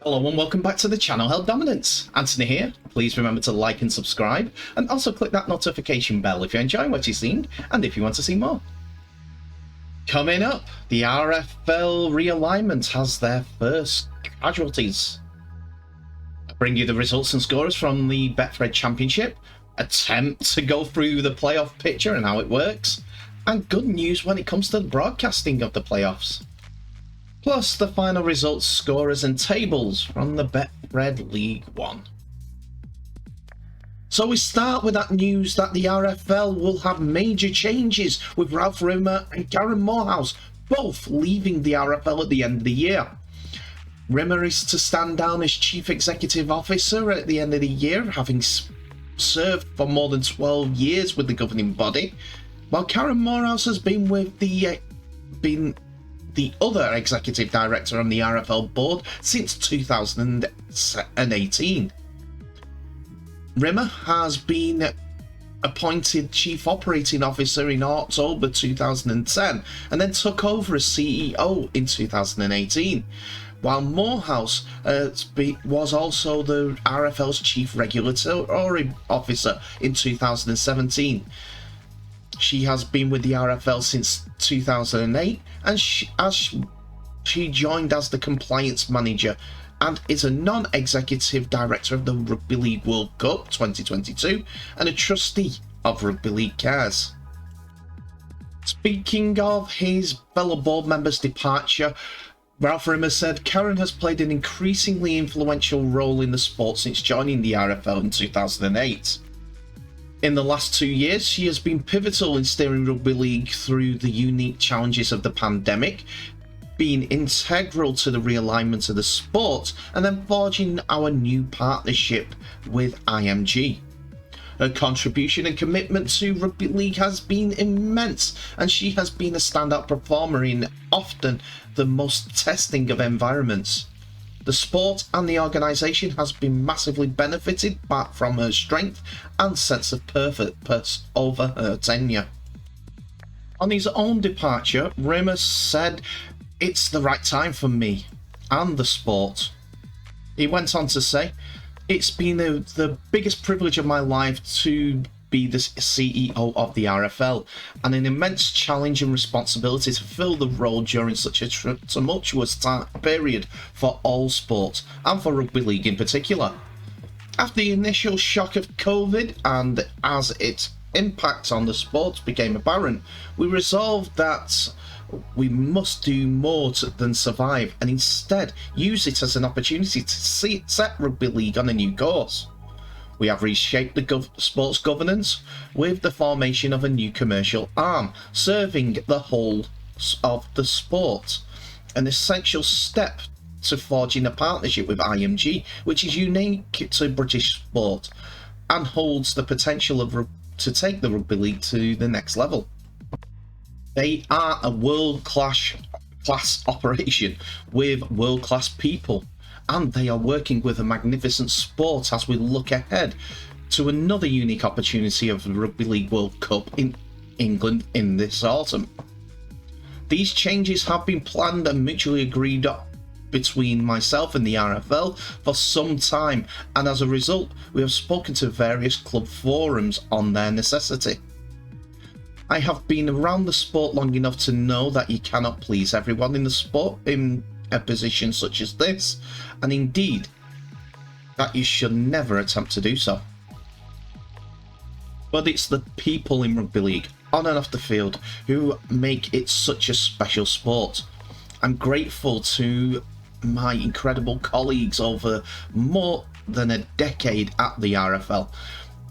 Hello and welcome back to the channel Held Dominance. Anthony here. Please remember to like and subscribe, and also click that notification bell if you're enjoying what you've seen and if you want to see more. Coming up, the RFL realignment has their first casualties. I'll bring you the results and scores from the Betfred Championship, attempt to go through the playoff picture and how it works, and good news when it comes to the broadcasting of the playoffs. Plus the final results, scorers and tables from the Betfred League 1. So we start with that news that the RFL will have major changes, with Ralph Rimmer and Karen Morehouse both leaving the RFL at the end of the year. Rimmer is to stand down as Chief Executive Officer at the end of the year, having served for more than 12 years with the governing body, while Karen Morehouse has been with the other executive director on the RFL board since 2018. Rimmer has been appointed Chief Operating Officer in October 2010 and then took over as CEO in 2018, while Morehouse was also the RFL's Chief Regulatory Officer in 2017. She has been with the RFL since 2008 and she joined as the compliance manager and is a non-executive director of the Rugby League World Cup 2022 and a trustee of Rugby League Cares. Speaking of his fellow board member's departure, Ralph Rimmer said Karen has played an increasingly influential role in the sport since joining the RFL in 2008. In the last 2 years, she has been pivotal in steering Rugby League through the unique challenges of the pandemic, being integral to the realignment of the sport, and then forging our new partnership with IMG. Her contribution and commitment to Rugby League has been immense, and she has been a standout performer in often the most testing of environments. The sport and the organisation has been massively benefited from her strength and sense of purpose over her tenure. On his own departure, Rimmer said, "It's the right time for me and the sport." He went on to say, "It's been the biggest privilege of my life to be the CEO of the RFL, and an immense challenge and responsibility to fill the role during such a tumultuous period for all sports, and for Rugby League in particular. After the initial shock of COVID, and as its impact on the sport became apparent, we resolved that we must do more than survive, and instead use it as an opportunity to set Rugby League on a new course. We have reshaped the sports governance with the formation of a new commercial arm, serving the whole of the sport, an essential step to forging a partnership with IMG, which is unique to British sport and holds the potential to take the Rugby League to the next level. They are a world-class operation with world-class people, and they are working with a magnificent sport as we look ahead to another unique opportunity of the Rugby League World Cup in England in this autumn. These changes have been planned and mutually agreed between myself and the RFL for some time, and as a result we have spoken to various club forums on their necessity. I have been around the sport long enough to know that you cannot please everyone in the sport in a position such as this, and indeed that you should never attempt to do so. But it's the people in Rugby League, on and off the field, who make it such a special sport. I'm grateful to my incredible colleagues over more than a decade at the RFL,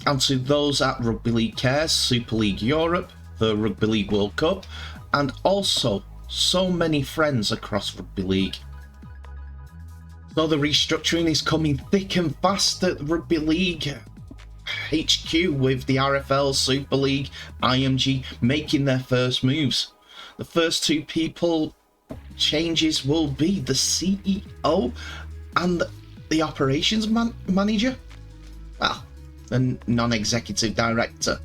and to those at Rugby League Cares, Super League Europe, the Rugby League World Cup, and also so many friends across Rugby League. So the restructuring is coming thick and fast at Rugby League HQ, with the RFL, Super League, IMG making their first moves. The first two people changes will be the CEO and the operations manager, well, the non-executive director.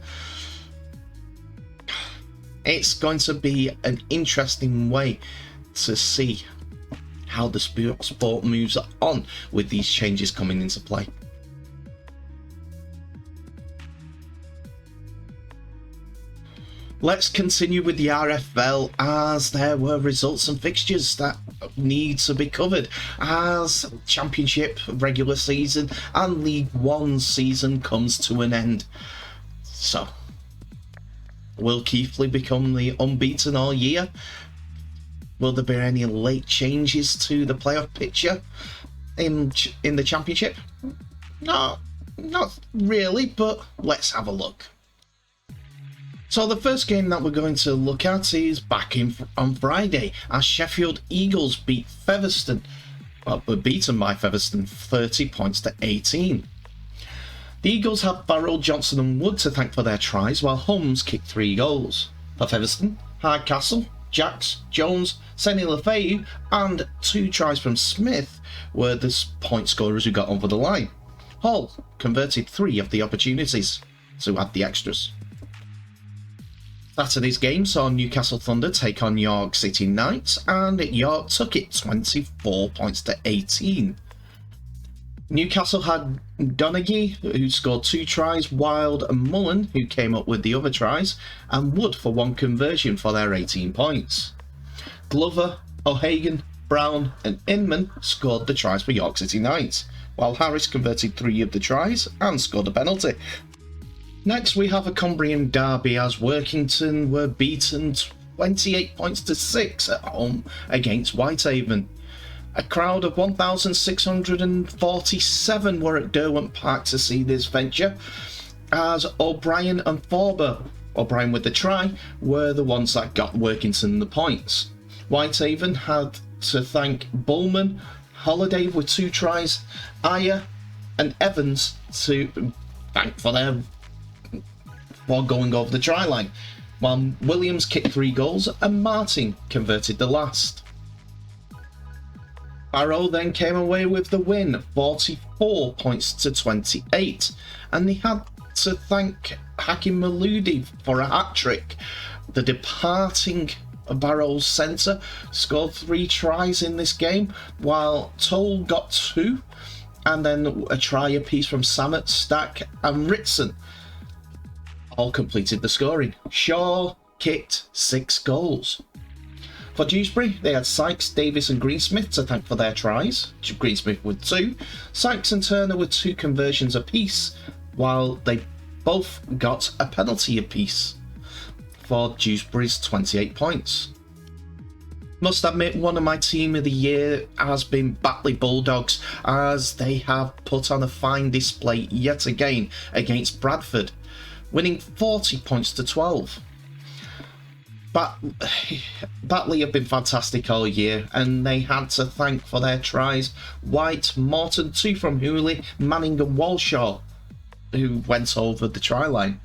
It's going to be an interesting way to see how the sport moves on with these changes coming into play. Let's continue with the RFL, as there were results and fixtures that need to be covered as Championship, regular season and League One season comes to an end. So, will Keighley become the unbeaten all year? Will there be any late changes to the playoff picture in the Championship? No, not really, but let's have a look. So the first game that we're going to look at is back on Friday, as Sheffield Eagles beat Featherstone. Well, were beaten by Featherstone 30 points to 18. The Eagles had Farrell, Johnson and Wood to thank for their tries, while Holmes kicked 3 goals. For Featherstone, Hardcastle, Jacks, Jones, Senny Lefeu and 2 tries from Smith were the point scorers who got over the line. Hall converted 3 of the opportunities to add the extras. Saturday's game saw Newcastle Thunder take on York City Knights, and York took it 24 points to 18. Newcastle had Donaghy, who scored 2 tries, Wild and Mullen, who came up with the other tries, and Wood for 1 conversion for their 18 points. Glover, O'Hagan, Brown and Inman scored the tries for York City Knights, while Harris converted 3 of the tries and scored a penalty. Next we have a Cumbrian derby, as Workington were beaten 28 points to 6 at home against Whitehaven. A crowd of 1,647 were at Derwent Park to see this venture, as O'Brien and Forber, O'Brien with the try, were the ones that got Workington the points. Whitehaven had to thank Bowman, Holiday with 2 tries, Ayer and Evans to thank for going over the try line, while Williams kicked 3 goals and Martin converted the last. Barrow then came away with the win, 44 points to 28, and they had to thank Hakim Maludi for a hat-trick. The departing Barrow's centre scored 3 tries in this game, while Toll got 2, and then a try apiece from Samet, Stack and Ritson all completed the scoring. Shaw kicked 6 goals. For Dewsbury, they had Sykes, Davis and Greensmith to thank for their tries. Greensmith with 2, Sykes and Turner with 2 conversions apiece, while they both got a penalty apiece for Dewsbury's 28 points. Must admit, one of my team of the year has been Batley Bulldogs, as they have put on a fine display yet again against Bradford, winning 40 points to 12. Batley have been fantastic all year, and they had to thank for their tries White, Morton, 2 from Hooley, Manning and Walshaw, who went over the try line.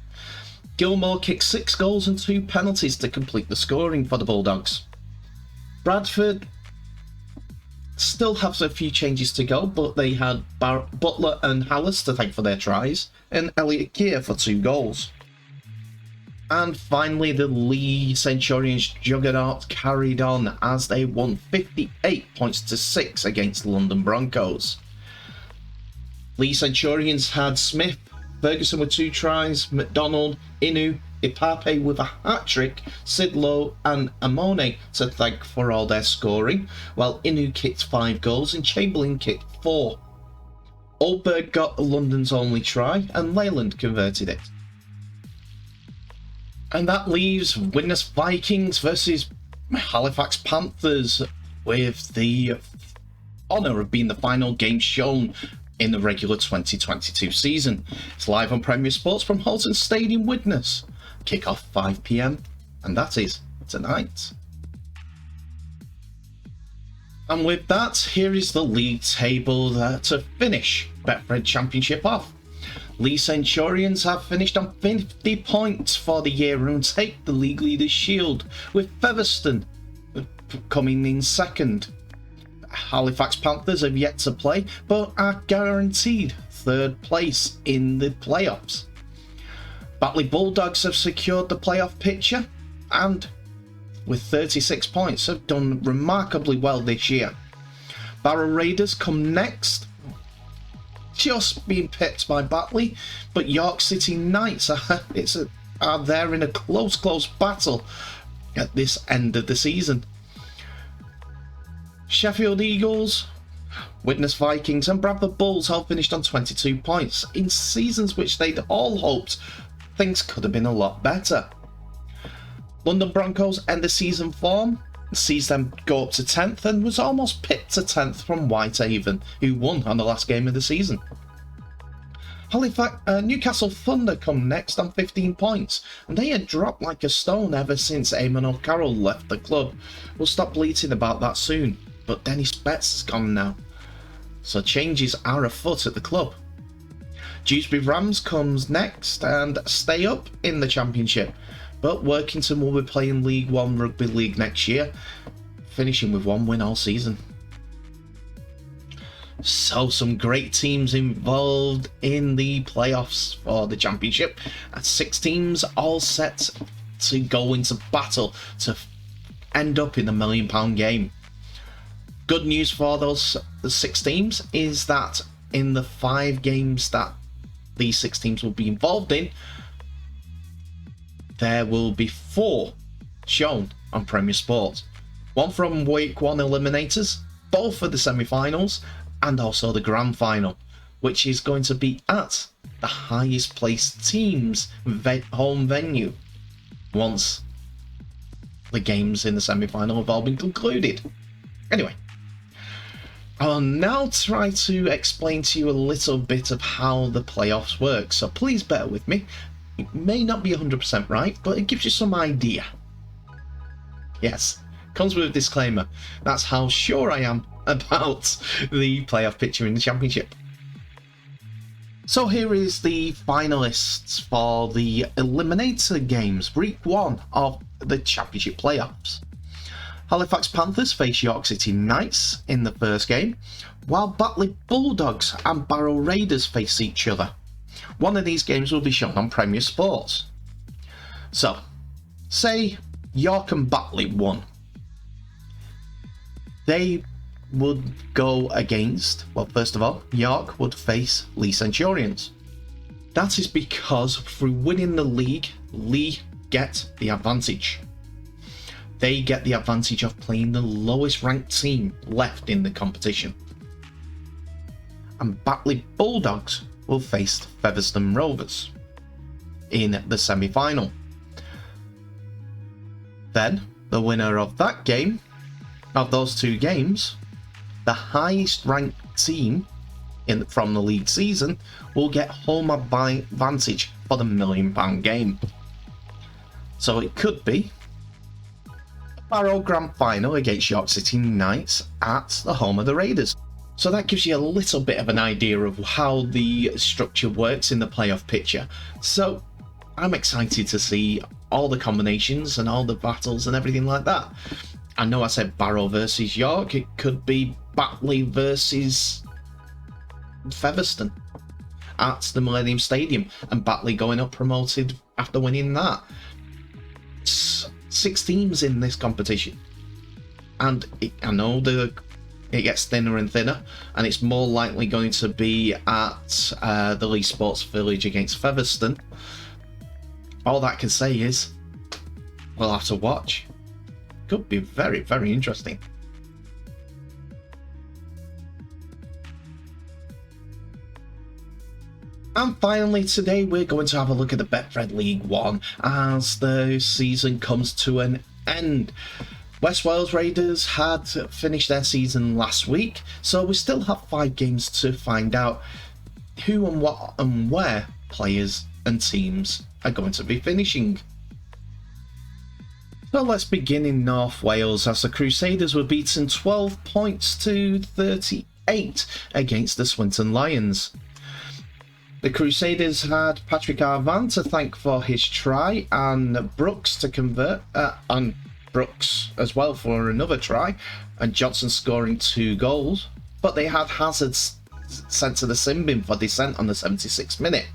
Gilmore kicked 6 goals and 2 penalties to complete the scoring for the Bulldogs. Bradford still have a few changes to go, but they had Butler and Hallis to thank for their tries, and Elliot Keir for 2 goals. And finally, the Lee Centurions juggernaut carried on, as they won 58 points to 6 against London Broncos. Lee Centurions had Smith, Ferguson with 2 tries, McDonald, Inu, Ipape with a hat-trick, Sidlow and Amone to thank for all their scoring, while Inu kicked 5 goals and Chamberlain kicked 4. Oldberg got London's only try and Leyland converted it. And that leaves Widnes Vikings versus Halifax Panthers, with the honour of being the final game shown in the regular 2022 season. It's live on Premier Sports from Halton Stadium, Widnes. Kick-off 5 PM, and that is tonight. And with that, here is the league table to finish Betfred Championship off. Lee Centurions have finished on 50 points for the year and take the league leaders' shield, with Featherstone coming in second. Halifax Panthers have yet to play, but are guaranteed 3rd place in the playoffs. Batley Bulldogs have secured the playoff picture, and with 36 points have done remarkably well this year. Barrow Raiders come next, just being pipped by Batley, but York City Knights are there in a close battle at this end of the season. Sheffield Eagles, Widnes Vikings and Bradford Bulls all finished on 22 points in seasons which they'd all hoped things could have been a lot better. London Broncos end the season form, sees them go up to 10th and was almost pipped to 10th from Whitehaven, who won on the last game of the season. Newcastle Thunder come next on 15 points, and they had dropped like a stone ever since Eamon O'Carroll left the club. We'll stop bleating about that soon, but Dennis Betts has gone now, so changes are afoot at the club. Dewsbury Rams comes next and stay up in the Championship, but Workington will be playing League One Rugby League next year, finishing with 1 win all season. So some great teams involved in the playoffs for the Championship, and 6 teams all set to go into battle to end up in the £1 million game. Good news for those 6 teams is that in the 5 games that these 6 teams will be involved in, there will be 4 shown on Premier Sports. 1 from Week 1 eliminators, both for the semi-finals, and also the grand final, which is going to be at the highest placed team's home venue once the games in the semi-final have all been concluded. Anyway, I'll now try to explain to you a little bit of how the playoffs work, so please bear with me. It may not be 100% right, but it gives you some idea. Yes, comes with a disclaimer. That's how sure I am about the playoff picture in the Championship. So here is the finalists for the eliminator games, week 1 of the Championship playoffs. Halifax Panthers face York City Knights in the first game, while Batley Bulldogs and Barrow Raiders face each other. One of these games will be shown on Premier Sports. So, say York and Batley won. They would go against, well, first of all, York would face Lee Centurions. That is because through winning the league, Lee get the advantage. They get the advantage of playing the lowest ranked team left in the competition. And Batley Bulldogs will face Featherstone Rovers in the semi-final. Then, the winner of that game, of those 2 games, the highest ranked team from the league season will get home advantage for the £1 million game. So it could be a Barrow Grand Final against York City Knights at the home of the Raiders. So that gives you a little bit of an idea of how the structure works in the playoff picture. So I'm excited to see all the combinations and all the battles and everything like that. I know I said Barrow versus York, it could be Batley versus Featherstone at the Millennium Stadium, and Batley going up promoted after winning that. 6 teams in this competition, and I know it gets thinner and thinner, and it's more likely going to be at the Lee Sports Village against Featherstone. All that I can say is we'll have to watch. Could be very, very interesting. And finally today we're going to have a look at the Betfred League 1 as the season comes to an end. West Wales Raiders had finished their season last week, so we still have 5 games to find out who and what and where players and teams are going to be finishing. So let's begin in North Wales as the Crusaders were beaten 12 points to 38 against the Swinton Lions. The Crusaders had Patrick Arvan to thank for his try and Brooks to convert, and Brooks as well for another try, and Johnson scoring 2 goals, but they had Hazard sent to the sin bin for dissent on the 76th minute.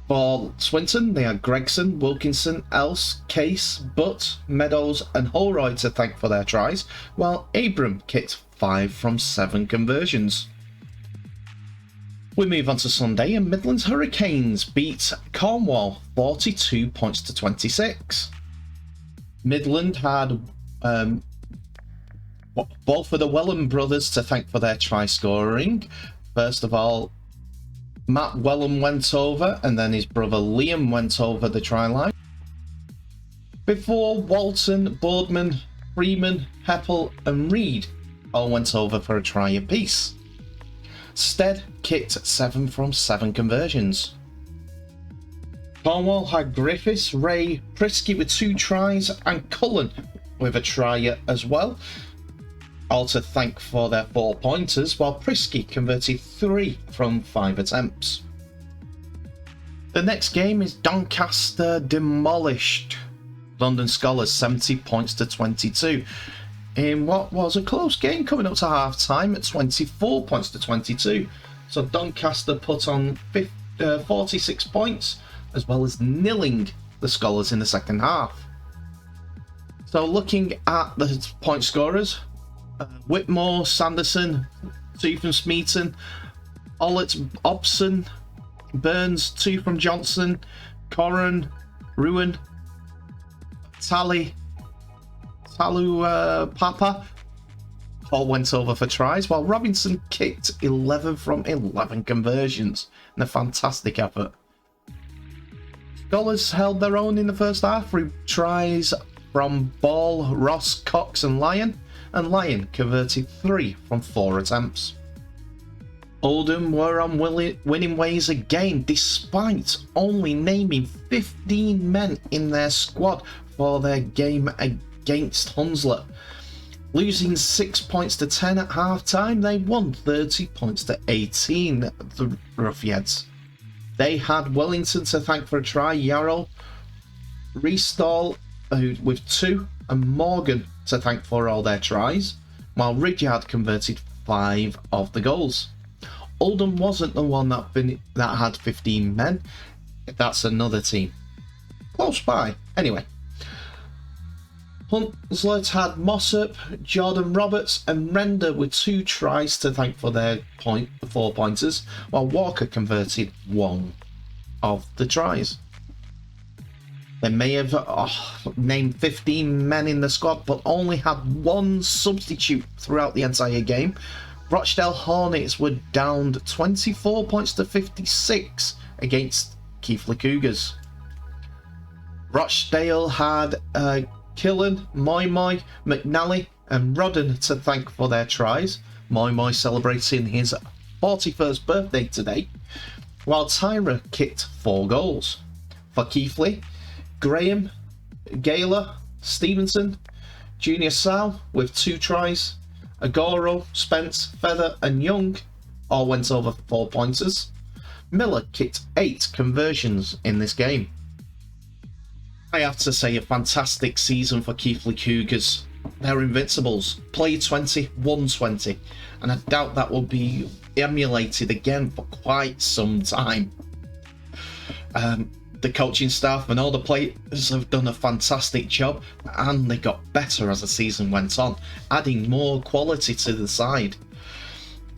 For Swinton, they had Gregson, Wilkinson, Else, Case, Butt, Meadows and Holroyd to thank for their tries, while Abram kicked 5 from 7 conversions. We move on to Sunday, and Midlands Hurricanes beat Cornwall 42 points to 26. Midland had both of the Wellham brothers to thank for their try scoring. First of all, Matt Wellham went over, and then his brother Liam went over the try line. Before Walton, Boardman, Freeman, Heppel and Reed all went over for a try apiece. Stead kicked 7 from 7 conversions. Cornwall had Griffiths, Ray, Prisky with 2 tries and Cullen with a try as well. All to thank for their 4 pointers, while Prisky converted 3 from 5 attempts. The next game is Doncaster demolished London Scholars 70 points to 22. In what was a close game coming up to half time at 24 points to 22. So Doncaster put on 46 points, as well as nilling the Scholars in the second half. So looking at the point scorers, Whitmore, Sanderson, 2 from Smeaton, Ollett, Obson, Burns, 2 from Johnson, Corran, Ruin, Talu Papa all went over for tries, while Robinson kicked 11 from 11 conversions in a fantastic effort. Scholars held their own in the first half with tries from Ball, Ross, Cox and Lyon converted 3 from 4 attempts. Oldham were on winning ways again, despite only naming 15 men in their squad for their game against Hunslet. Losing 6 points to 10 at half time, they won 30 points to 18, the Ruffians. They had Wellington to thank for a try, Yarrow, Restall with 2, and Morgan to thank for all their tries, while Ridyard converted 5 of the goals. Oldham wasn't the one that had 15 men. That's another team. Close by. Anyway. Hunslet had Mossop, Jordan Roberts and Render with 2 tries to thank for their 4 pointers, while Walker converted 1 of the tries. They may have named 15 men in the squad, but only had 1 substitute throughout the entire game. Rochdale Hornets were downed 24 points to 56 against Keighley Cougars. Rochdale had Killen, Moy, McNally and Rodden to thank for their tries. Moy celebrating his 41st birthday today, while Tyra kicked 4 goals. For Keighley, Graham, Gaylor, Stevenson, Junior Sal with 2 tries, Agoro, Spence, Feather and Young all went over 4 pointers. Miller kicked 8 conversions in this game. I have to say, a fantastic season for Keighley Cougars. They're invincibles, played 20, won 20, and I doubt that will be emulated again for quite some time. The coaching staff and all the players have done a fantastic job, and they got better as the season went on, adding more quality to the side.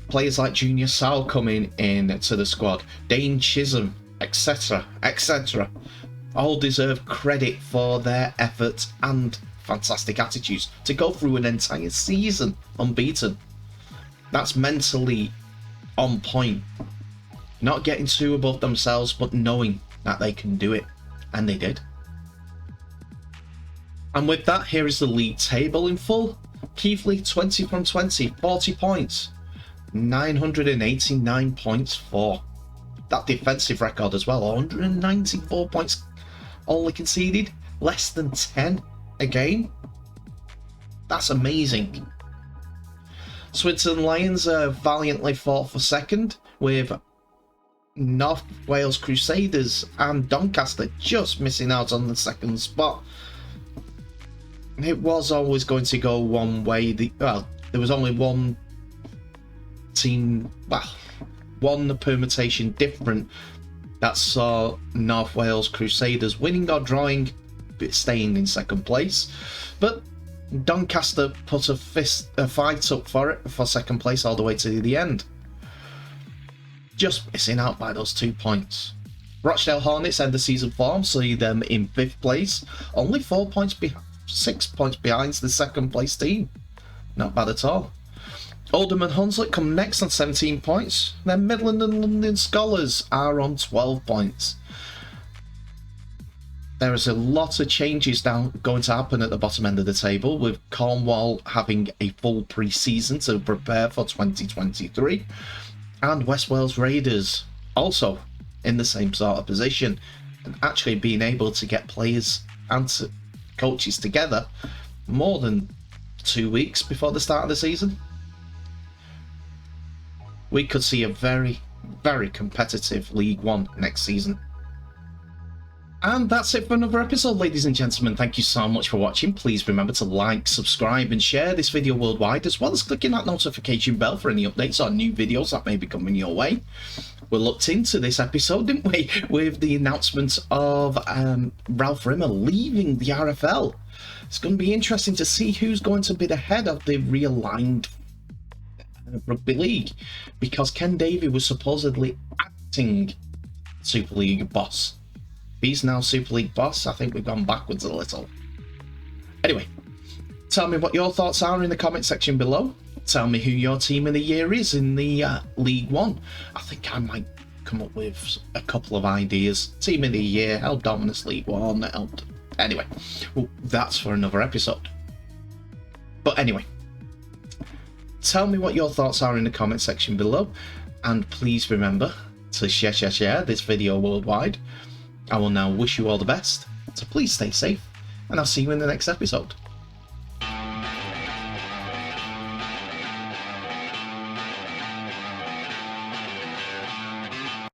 Players like Junior Sal coming in to the squad, Dane Chisholm, etc, all deserve credit for their efforts and fantastic attitudes to go through an entire season unbeaten. That's mentally on point. Not getting too above themselves, but knowing that they can do it, and they did. And with that, here is the league table in full. Keighley 20 from 20, 40 points, 989 points for. That defensive record as well, 194 points only conceded, less than 10 a game. That's amazing. Swinton Lions valiantly fought for second, with North Wales Crusaders and Doncaster just missing out on the second spot. It was always going to go one way. There was only one team, one permutation different that saw North Wales Crusaders winning or drawing, but staying in second place. But Doncaster put a fight up for it for second place all the way to the end. Just missing out by those 2 points. Rochdale Hornets end the season form, see them in 5th place, only 6 points behind the second place team. Not bad at all. Oldham and Hunslet come next on 17 points. Then Midland and London Scholars are on 12 points. There is a lot of changes now going to happen at the bottom end of the table, with Cornwall having a full pre-season to prepare for 2023, and West Wales Raiders also in the same sort of position, and actually being able to get players and coaches together more than 2 weeks before the start of the season. We could see a very, very competitive League One next season. And that's it for another episode, ladies and gentlemen. Thank you so much for watching. Please remember to like, subscribe and share this video worldwide, as well as clicking that notification bell for any updates on new videos that may be coming your way. We looked into this episode, didn't we, with the announcement of Ralph Rimmer leaving the RFL. It's going to be interesting to see who's going to be the head of the realigned Rugby League, because Ken Davey was supposedly acting Super League boss. He's now Super League boss. I think we've gone backwards a little. Anyway, tell me what your thoughts are in the comment section below. Tell me who your team of the year is in the League One. I think I might come up with a couple of ideas. Team of the year, held dominance League One, held... Anyway, well, that's for another episode. But anyway, tell me what your thoughts are in the comment section below. And please remember to share this video worldwide. I will now wish you all the best, so please stay safe, and I'll see you in the next episode.